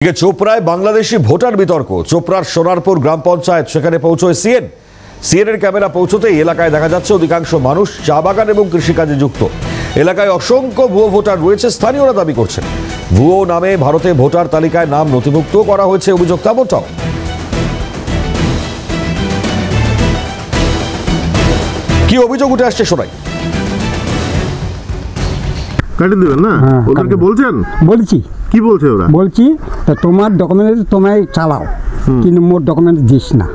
চোপড়ায় Bangladeshi voter বিতর্ক। চোপড়ার সোনারপুর গ্রাম পঞ্চায়েত, সেখানে পৌঁছয় সিএনের ক্যামেরা পৌঁছতেই এলাকায় দেখা যাচ্ছে অধিকাংশ মানুষ চা বাগান এবং কৃষিকাজে যুক্ত। এলাকায় অসংখ্য ভুয়ো ভোটার রয়েছে, স্থানীয়রা দাবি করছেন ভুয়ো নামে ভারতে ভোটার তালিকায় নাম নথিভুক্ত করা হয়েছে, অভিযোগ তেমনটাও। কি অভিযোগ উঠে আসছে শোনাই। কাটিয়ে দেবেন না? ওদেরকে বলছেন? বলছি। কি বলছে ওরা? বলছি তোমার ডকুমেন্ট তোমায় চালাও, কিন্তু মোট ডকুমেন্ট দিস না।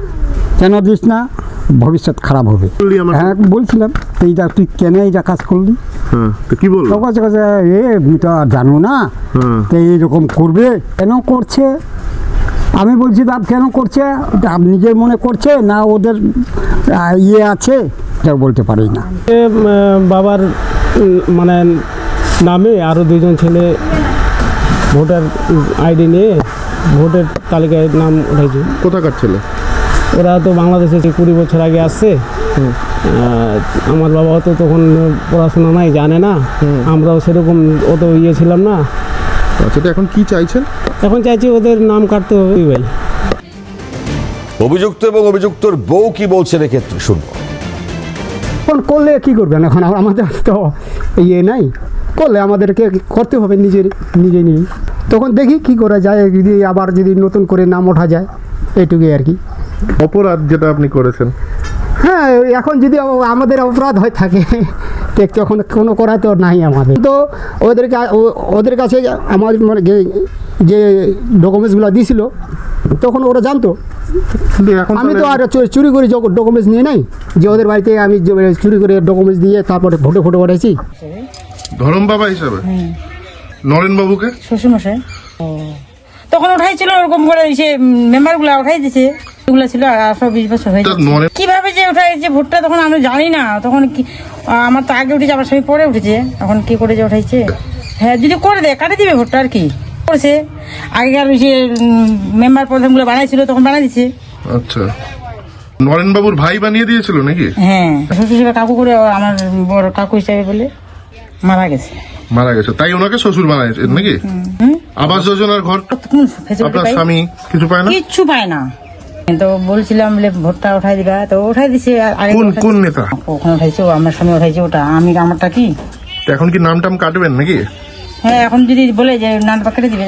কেন দিস না? ভবিষ্যৎ খারাপ হবে। হ্যাঁ বলছিলাম, এইটা তুই কেন এইটা কাজ করলি? কি বলবো? আমি তো জানো না, তো এইরকম করবে। কেন করছে আমি বলছি, কেন করছে নিজের মনে করছে না ওদের ইয়ে আছে, এটা বলতে পারি না। বাবার মানে নামে আরও দুজন ছেলে ভোটার আইডি নিয়ে ভোটের তালিকায় নাম উঠেছে। কোথাকার ছেলে? ওরা তো বাংলাদেশে 20 বছর আগে আসছে। আমার বাবা তো তখন পড়াশোনা নাই, জানে না, আমরাও সেরকম অত ইয়ে ছিলাম না। আচ্ছা, এখন কি চাইছেন? এখন চাইছি ওদের নাম কাটতে হবে। ভাই, অভিযুক্ত এবং অভিযুক্তর বউ কি বলছেন এক্ষেত্রে শুনবো। এখন করলে কি করবেন? এখন আমাদের তো ইয়ে নাই, করলে আমাদেরকে করতে হবে নিজে নিয়ে। তখন দেখি কি করা যায়, যদি আবার যদি নতুন করে নাম ওঠা যায়, এইটুকুই আর কি। অপরাধ যেটা আপনি করেছেন, হ্যাঁ, এখন যদি আমাদের অপরাধ হয়ে থাকে তখন কোনো করা তো নাই আমাদের। তো ওদের কাছে আমাদের মানে যে ডকুমেন্টসগুলো দিয়েছিল তখন ওরা জানতো। আমি তো আর চুরি করে ডকুমেন্টস নিয়ে নাই যে ওদের বাড়িতে আমি চুরি করে ডকুমেন্টস দিয়ে তারপরে ফটো পাঠাইছি। ধরম বাবা হিসাবে নরেন বাবুকে শ্বশুরমশাই তখন উঠাইছিল, ওরকম করে সে মেম্বার গুলা উঠাই দিছে। এগুলো ছিল 18-20 বছর হয়েছে। কিভাবে যে উঠাইছে ভোটটা তখন আমরা জানি না। তখন কি আমার তো আগে উঠেছে, আবার সবাই পরে উঠেছে। এখন কি করে যে উঠাইছে, হ্যাঁ যদি করে দেয় কাটে দিবে ভোটটা আর কি করেছে। আগেকার যে মেম্বার প্রধান গুলো বানাইছিল তখন বানাই দিছে। আচ্ছা, নরেন বাবুর ভাই বানিয়ে দিয়েছিল নাকি? হ্যাঁ, শ্বশুর হিসেবে কাকু করে আমার বড় কাকু হিসাবে বলে মারা গেছে। তাই ওনাকে শ্বশুর বানাইছে নাকি? আবাস যোজনার ঘর আপনার স্বামী কিছু পায় না? কিচ্ছু পায় না। তো বলছিলাম বলে ভোটটা উঠাই দিবা, তো উঠাই দিছে। কোন নেতা ওখানে উঠাইছে? আমার স্বামী উঠাইছে। ওটা আমারটা কি এখন কি নাম টাম কাটবেন নাকি? হ্যাঁ, এখন যদি বলে যে নাম কেটে দিবে।